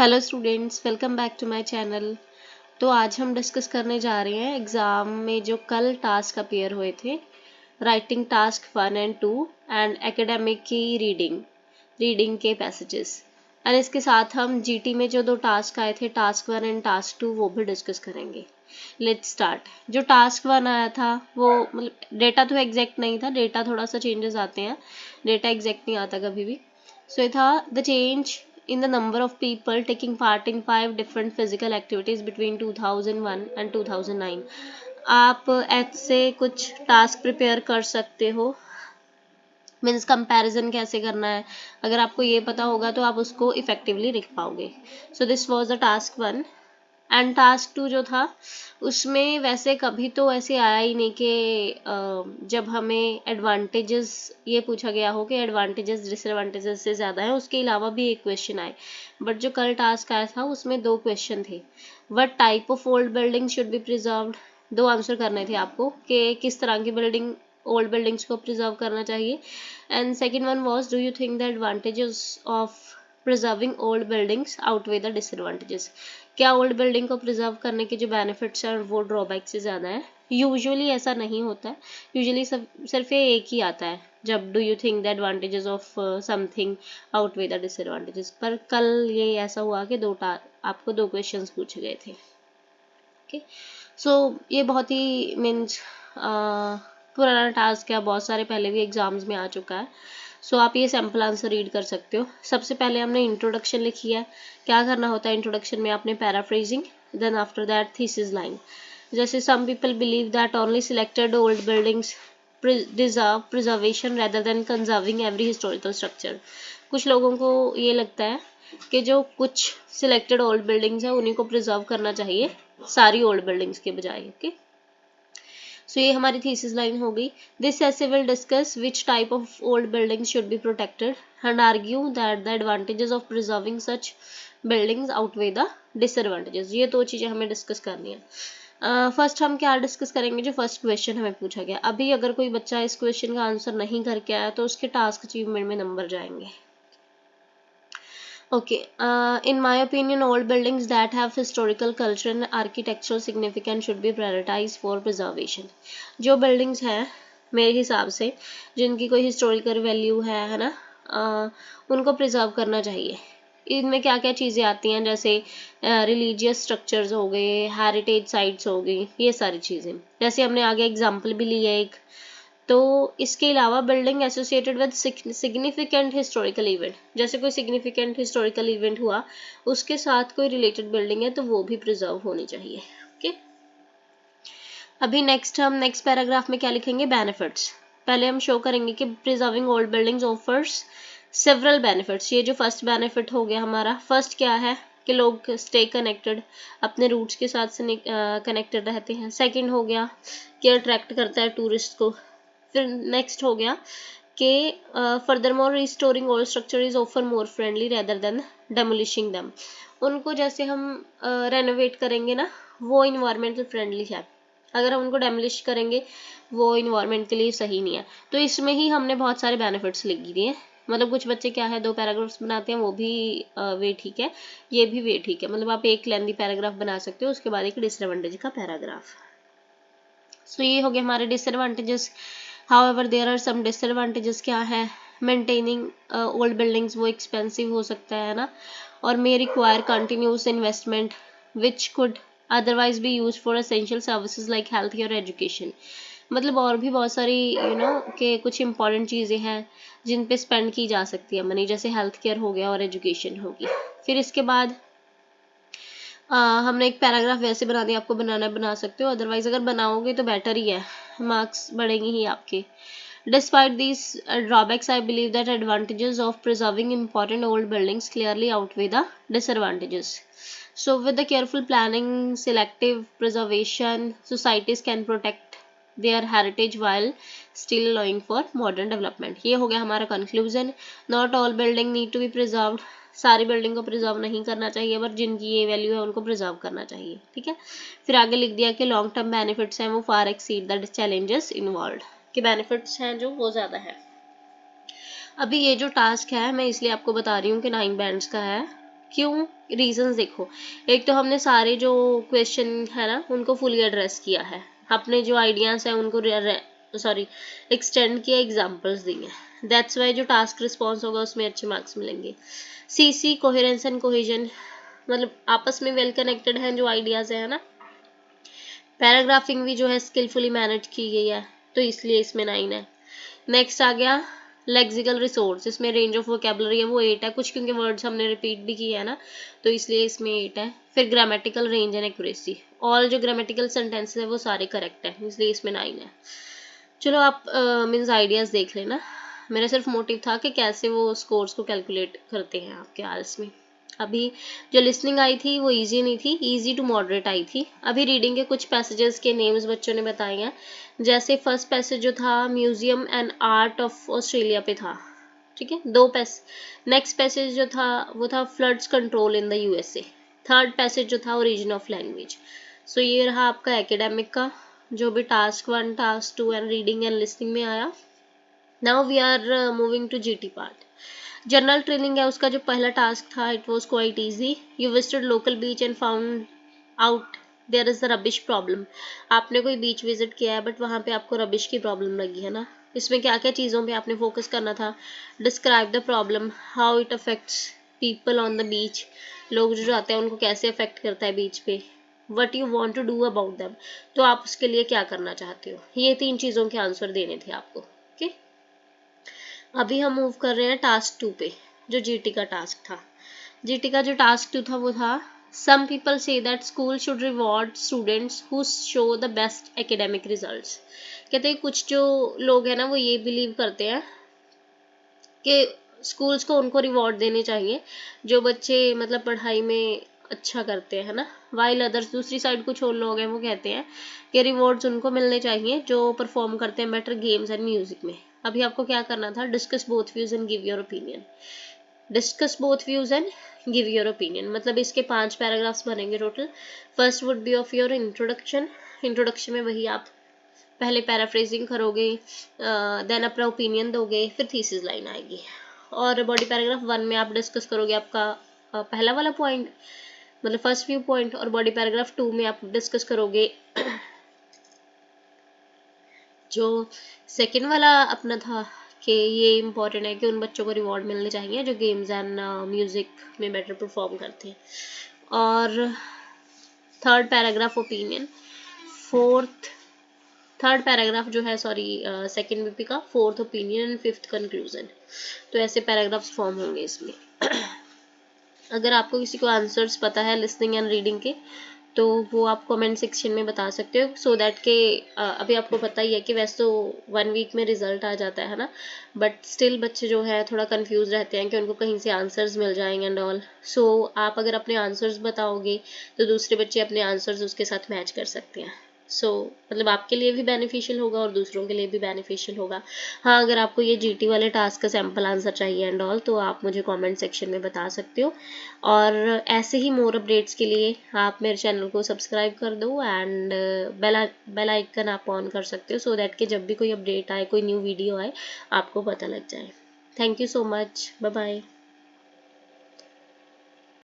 Hello students, welcome back to my channel. तो आज हम डिस्कस करने जा रहे हैं एग्ज़ाम में जो कल टास्क अपीयर हुए थे, writing task 1 and 2 and academic की रीडिंग के पैसेजेस। एंड इसके साथ हम जीटी में जो दो टास्क आए थे, टास्क 1 एंड टास्क 2, वो भी डिस्कस करेंगे। Let's start. जो टास्क 1 आया था वो मतलब डेटा तो एग्जैक्ट नहीं था, डेटा थोड़ा सा चेंजेस आते हैं, डेटा एग्जैक्ट नहीं आता कभी भी। सो ये था the change in the number of people taking part in 5 different physical activities between 2001 and 2009। आप ऐसे कुछ टास्क प्रिपेयर कर सकते हो, मीन्स कंपैरिजन कैसे करना है। अगर आपको ये पता होगा तो आप उसको इफेक्टिवली लिख पाओगे। So this was the task 1 and task 2 जो था उसमें वैसे कभी तो ऐसे आया ही नहीं कि जब हमें एडवांटेजेस ये पूछा गया हो कि एडवांटेजेस डिसएडवांटेजेस से ज़्यादा है, उसके अलावा भी एक क्वेश्चन आए। बट जो कल टास्क आया था उसमें 2 क्वेश्चन थे। What type of old building should be preserved, 2 answer करने थे आपको कि किस तरह की बिल्डिंग, ओल्ड बिल्डिंग्स को प्रिजर्व करना चाहिए। And second one was, do you think the advantages of preserving old buildings outweigh the disadvantages. क्या ओल्ड बिल्डिंग को प्रिजर्व करने के जो बेनिफिट्स हैं वो ड्रॉबैक से ज़्यादा है। यूजुअली ऐसा नहीं होता है, यूजुअली सिर्फ ये एक ही आता है जब do you think the advantages of something outweigh the disadvantages. पर कल ये ऐसा हुआ कि आपको 2 क्वेश्चंस पूछे गए थे। ओके, सो ये बहुत ही मीन्स पुराना टास्क है, बहुत सारे पहले भी एग्जाम्स में आ चुका है। सो आप ये सैम्पल आंसर रीड कर सकते हो। सबसे पहले हमने इंट्रोडक्शन लिखी है। क्या करना होता है इंट्रोडक्शन में, आपने paraphrasing, then after that thesis line. जैसे some people believe that only selected old buildings deserve preservation rather than conserving every historical structure. कुछ लोगों को ये लगता है कि जो कुछ सिलेक्टेड ओल्ड बिल्डिंग्स हैं उन्हीं को प्रिजर्व करना चाहिए सारी ओल्ड बिल्डिंग्स के बजाय। ओके, सो ये हमारी थीसिस लाइन हो गई। This essay will discuss which type of old buildings should be protected and argue that the advantages of preserving such buildings outweigh the disadvantages। ये 2 चीज़ें हमें डिस्कस करनी है। फर्स्ट हम क्या डिस्कस करेंगे, जो फर्स्ट क्वेश्चन हमें पूछा गया। अभी अगर कोई बच्चा इस क्वेश्चन का आंसर नहीं करके आया तो उसके टास्क अचीवमेंट में नंबर जाएंगे। Okay, in my opinion, old buildings that have historical, cultural and architectural significance should be prioritized for preservation। जो buildings हैं मेरे हिसाब से जिनकी कोई historical value है ना, उनको preserve करना चाहिए। इनमें क्या क्या चीज़ें आती हैं, जैसे religious structures हो गए, heritage sites हो गई, ये सारी चीज़ें। जैसे हमने आगे example भी लिया एक, तो इसके अलावा building associated with significant historical event, जैसे कोई सिग्निफिकेंट हिस्टोरिकल इवेंट हुआ उसके साथ कोई रिलेटेड बिल्डिंग है तो वो भी प्रिजर्व होनी चाहिए। ओके, अभी नेक्स्ट पैराग्राफ में क्या लिखेंगे, बेनिफिट्स। पहले हम शो करेंगे कि preserving old buildings offers several benefits. ये जो फर्स्ट बेनिफिट हो गया हमारा, फर्स्ट क्या है कि लोग स्टे कनेक्टेड, अपने रूट्स के साथ से कनेक्टेड रहते हैं। सेकंड हो गया कि अट्रैक्ट करता है टूरिस्ट को। फिर नेक्स्ट हो गया कि furthermore restoring old structure is offer more friendly rather than demolishing them. उनको जैसे हम रेनोवेट करेंगे ना, वो इन्वायरमेंटल फ्रेंडली है। अगर हम उनको डेमोलिश करेंगे वो इन्वायरमेंट के लिए सही नहीं है। तो इसमें ही हमने बहुत सारे बेनिफिट्स लिख दिए। मतलब कुछ बच्चे क्या है 2 पैराग्राफ्स बनाते हैं, वो भी वे ठीक है, ये भी वे ठीक है। मतलब आप एक लेंदी पैराग्राफ बना सकते हो, उसके बाद एक डिसएडवांटेज का पैराग्राफ। सो ये हो गया हमारे disadvantages. However, there are some disadvantages। क्या है, मेंटेनिंग ओल्ड बिल्डिंग्स वो एक्सपेंसिव हो सकता है ना, और may require continuous investment which could otherwise B use for essential services like health care education. मतलब और भी बहुत सारी कि कुछ इंपॉर्टेंट चीज़ें हैं जिन पे स्पेंड की जा सकती है मनी, जैसे हेल्थ केयर हो गया और एजुकेशन होगी। फिर इसके बाद हमने एक पैराग्राफ वैसे बना दिया, आपको बनाना बना सकते हो, अदरवाइज अगर बनाओगे तो बेटर ही है, मार्क्स बढ़ेंगे ही आपके। Despite these drawbacks, I believe that advantages of preserving important old buildings clearly outweigh the disadvantages. So, with the careful planning, selective preservation, societies can protect their heritage while still allowing for modern development। ये हो गया हमारा conclusion। Not all building need to be preserved। सारी building को preserve नहीं करना चाहिए, but जिनकी ये वैल्यू है उनको प्रिजर्व करना चाहिए। ठीक है, फिर आगे लिख दिया कि लॉन्ग टर्म बेनिफिट्स हैं वो फार एक्सीड द चैलेंजेस इन्वॉल्व, के बेनिफिट्स हैं जो वो ज़्यादा है। अभी ये जो टास्क है मैं इसलिए आपको बता रही हूँ कि 9 बैंड्स का है, क्यों, रीजंस देखो। एक तो हमने सारे जो क्वेश्चन है ना उनको फुली एड्रेस किया है, अपने जो आइडियाज हैं उनको एक्सटेंड किया, एग्जांपल्स दिए हैं। दैट्स वाई जो टास्क रिस्पॉन्स होगा उसमें अच्छे मार्क्स मिलेंगे। सीसी कोहेरेंस एंड कोहेजन, मतलब आपस में वेल कनेक्टेड हैं जो आइडियाज है ना। पैराग्राफिंग भी जो है स्किलफुली मैनेज की गई है, तो इसलिए इसमें 9 है। नेक्स्ट आ गया लेक्सिकल रिसोर्स, इसमें रेंज ऑफ वोकेबलरी है वो 8 है, कुछ क्योंकि वर्ड्स हमने रिपीट भी किए हैं ना तो इसलिए इसमें 8 है। फिर grammatical range and accuracy, all जो ग्रामेटिकल सेंटेंसेस है वो सारे करेक्ट है, इसलिए इसमें 9 है। चलो आप मीन्स आइडियाज देख लेना, मेरा सिर्फ मोटिव था कि कैसे वो स्कोर्स को कैलकुलेट करते हैं आपके आर्स में। अभी जो लिसनिंग आई थी वो इजी नहीं थी, इजी टू मॉडरेट आई थी। अभी रीडिंग के कुछ पैसेजेस के नेम्स बच्चों ने बताए हैं, जैसे फर्स्ट पैसेज जो था museum and art of Australia पे था, ठीक है, 2 पैसेज। नेक्स्ट पैसेज जो था वो था floods control in the USA. Third passage जो था ओरिजिन ऑफ लैंग्वेज। सो ये रहा आपका एकेडमिक का जो भी task 1, task 2 and reading and listening में आया। Now we are moving to GT part. General training है, उसका जो पहला टास्क था it was quite easy. You visited local beach and found out there is the rubbish problem. आपने कोई बीच visit किया है बट वहाँ पे आपको रबिश की प्रॉब्लम लगी है ना, इसमें क्या क्या चीज़ों पे आपने फोकस करना था। Describe the problem, how it affects people on the beach, लोग जो जाते हैं उनको कैसे अफेक्ट करता है बीच पे। What you want to do about them, तो आप उसके लिए क्या करना चाहते हो। ये 3 चीज़ों के आंसर देने थे आपको। ओके, अभी हम मूव कर रहे हैं टास्क 2 पे, जो जीटी का टास्क था। जीटी का जो टास्क 2 था वो था सम पीपल से that school should reward students who show the best academic results. कहते हैं कुछ जो लोग हैं ना वो ये बिलीव करते हैं कि स्कूल्स को उनको रिवॉर्ड देने चाहिए जो बच्चे मतलब पढ़ाई में अच्छा करते हैं ना, वाइल अदर्स, दूसरी साइड कुछ और लोग हैं वो कहते हैं कि रिवॉर्ड्स उनको मिलने चाहिए जो परफॉर्म करते हैं बेटर गेम्स एंड म्यूजिक में। अभी आपको क्या करना था, discuss both views and give your opinion. Discuss both views and give your opinion, मतलब इसके 5 पैराग्राफ्स बनेंगे total. First would be of your introduction. Introduction में वही आप पहले पैराफ्रेजिंग करोगे, देन अपना ओपिनियन दोगे, फिर थीसिस लाइन आएगी। और बॉडी पैराग्राफ 1 में आप डिस्कस करोगे आपका पहला वाला पॉइंट, मतलब फर्स्ट व्यू पॉइंट, और बॉडी पैराग्राफ 2 में आप डिस्कस करोगे जो सेकंड वाला अपना था कि ये इम्पोर्टेंट है कि उन बच्चों को रिवॉर्ड मिलने चाहिए जो गेम्स एंड म्यूजिक में बेटर परफॉर्म करते हैं। और third paragraph opinion, third paragraph जो है सेकंड बीपी का, fourth opinion and fifth conclusion. तो ऐसे पैराग्राफ्स फॉर्म होंगे इसमें। अगर आपको किसी को आंसर्स पता है लिसनिंग एंड रीडिंग के तो वो आप कमेंट सेक्शन में बता सकते हो, सो दैट के अभी आपको पता ही है कि वैसे तो 1 वीक में रिजल्ट आ जाता है ना, बट स्टिल बच्चे जो है थोड़ा कंफ्यूज रहते हैं कि उनको कहीं से आंसर्स मिल जाएंगे एंड ऑल। सो आप अगर अपने आंसर्स बताओगे तो दूसरे बच्चे अपने आंसर्स उसके साथ मैच कर सकते हैं। मतलब आपके लिए भी बेनिफिशियल होगा और दूसरों के लिए भी बेनिफिशियल होगा। हाँ, अगर आपको ये जीटी वाले टास्क का सैम्पल आंसर चाहिए एंड ऑल तो आप मुझे कमेंट सेक्शन में बता सकते हो। और ऐसे ही मोर अपडेट्स के लिए आप मेरे चैनल को सब्सक्राइब कर दो एंड बेल आइकन आप ऑन कर सकते हो, सो दैट कि जब भी कोई अपडेट आए, कोई न्यू वीडियो आए, आपको पता लग जाए। Thank you so much, bye bye.